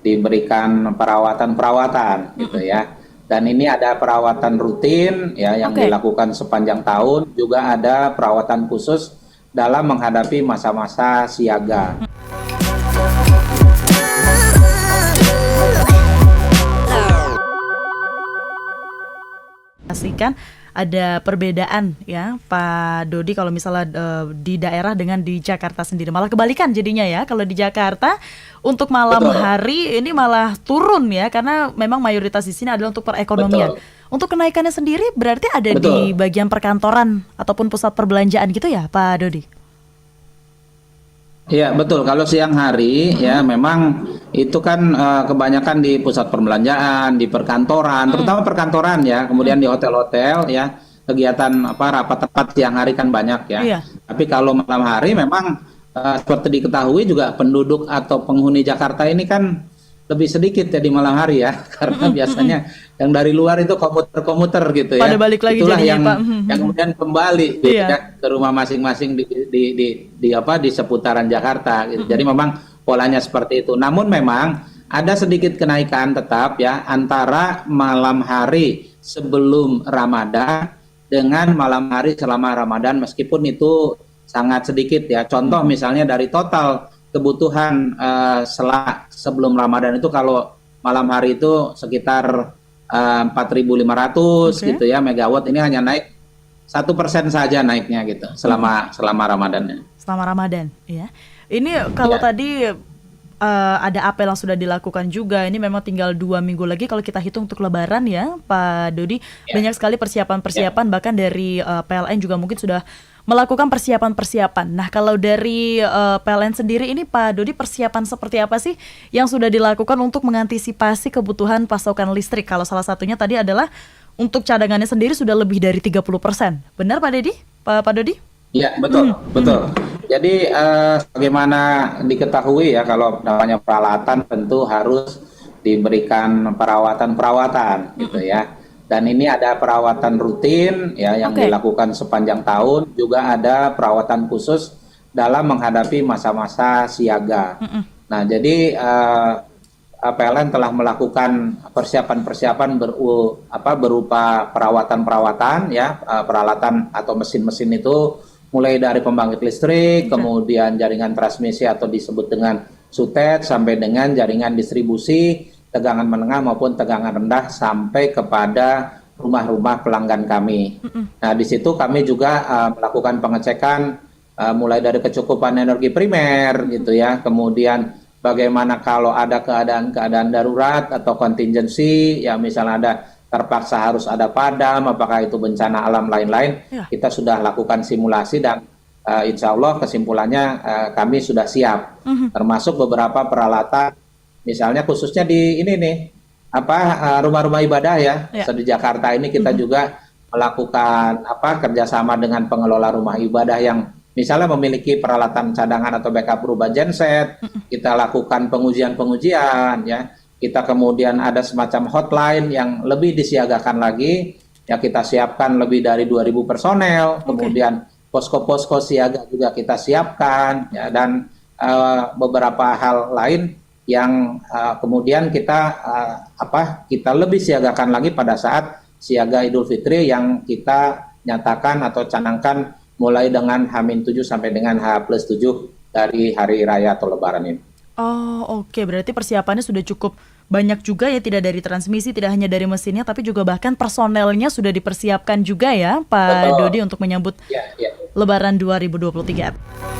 diberikan perawatan-perawatan gitu ya. Dan ini ada perawatan rutin ya yang Oke. dilakukan sepanjang tahun, juga ada perawatan khusus dalam menghadapi masa-masa siaga. Pastikan ada perbedaan ya Pak Dodi kalau misalnya di daerah dengan di Jakarta sendiri. Malah kebalikan jadinya ya. Kalau di Jakarta untuk malam Betul, hari ini malah turun ya karena memang mayoritas di sini adalah untuk perekonomian. betul, Untuk kenaikannya sendiri berarti ada di betul. bagian perkantoran ataupun pusat perbelanjaan gitu ya Pak Dodi? Iya, betul. Kalau siang hari ya memang itu kan kebanyakan di pusat perbelanjaan, di perkantoran, Mm-mm. terutama perkantoran ya, kemudian di hotel-hotel ya, kegiatan apa rapat tepat siang hari kan banyak ya. Iya. Tapi kalau malam hari memang seperti diketahui juga penduduk atau penghuni Jakarta ini kan lebih sedikit ya di malam hari ya, karena Mm-mm, mm-mm. biasanya yang dari luar itu komuter-komuter gitu Pada ya. balik lagi Itulah jadinya yang Pak. kemudian kembali gitu Iya. ya ke rumah masing-masing di seputaran Jakarta gitu. Jadi Mm-mm. memang polanya seperti itu. Namun memang ada sedikit kenaikan tetap ya antara malam hari sebelum Ramadan dengan malam hari selama Ramadan, meskipun itu sangat sedikit ya. Contoh Mm-mm. misalnya dari total kebutuhan sebelum Ramadan itu, kalau malam hari itu sekitar 4.500 Oke. gitu ya megawatt, ini hanya naik 1% saja naiknya gitu Mm-mm. selama Ramadannya. Selama Ramadan, ya. Ini kalau Ya, tadi ada apel yang sudah dilakukan juga. Ini memang tinggal 2 minggu lagi kalau kita hitung untuk Lebaran ya, Pak Dodi. ya, Banyak sekali ya. persiapan-persiapan bahkan dari PLN juga mungkin sudah melakukan persiapan-persiapan. Nah, kalau dari PLN sendiri ini Pak Dodi persiapan seperti apa sih yang sudah dilakukan untuk mengantisipasi kebutuhan pasokan listrik? Kalau salah satunya tadi adalah untuk cadangannya sendiri sudah lebih dari 30%. Benar Pak Dedi? Pak Dodi? Ya, betul, Hmm, hmm, betul. Jadi bagaimana diketahui ya, kalau namanya peralatan tentu harus diberikan perawatan-perawatan gitu hmm. ya. Dan ini ada perawatan rutin ya yang Oke. dilakukan sepanjang tahun, juga ada perawatan khusus dalam menghadapi masa-masa siaga. Mm-mm. Nah, jadi PLN telah melakukan persiapan-persiapan berupa perawatan-perawatan ya, peralatan atau mesin-mesin itu mulai dari pembangkit listrik, Oke. kemudian jaringan transmisi atau disebut dengan sutet, sampai dengan jaringan distribusi tegangan menengah maupun tegangan rendah sampai kepada rumah-rumah pelanggan kami. Mm-mm. Nah, di situ kami juga melakukan pengecekan mulai dari kecukupan energi primer gitu ya, kemudian bagaimana kalau ada keadaan-keadaan darurat atau kontingensi, ya misalnya ada terpaksa harus ada padam, apakah itu bencana alam lain-lain, Ya. kita sudah lakukan simulasi dan insya Allah kesimpulannya kami sudah siap. Mhm. Termasuk beberapa peralatan, misalnya khususnya di ini nih, rumah-rumah ibadah ya. Ya. Di Jakarta ini kita Mhm. juga melakukan kerjasama dengan pengelola rumah ibadah yang misalnya memiliki peralatan cadangan atau backup berupa genset. Mhm. Kita lakukan pengujian-pengujian ya. Kita kemudian ada semacam hotline yang lebih disiagakan lagi. Ya, kita siapkan lebih dari 2.000 personel. Oke. Kemudian posko-posko siaga juga kita siapkan ya, dan beberapa hal lain yang kemudian kita lebih siagakan lagi pada saat siaga Idul Fitri yang kita nyatakan atau canangkan mulai dengan H-7 sampai dengan H+7 dari hari raya atau lebaran ini. Oh, oke. Berarti persiapannya sudah cukup banyak juga ya, tidak dari transmisi, tidak hanya dari mesinnya, tapi juga bahkan personelnya sudah dipersiapkan juga ya, Pak Betul. Dodi untuk menyambut Ya, ya. Lebaran 2023.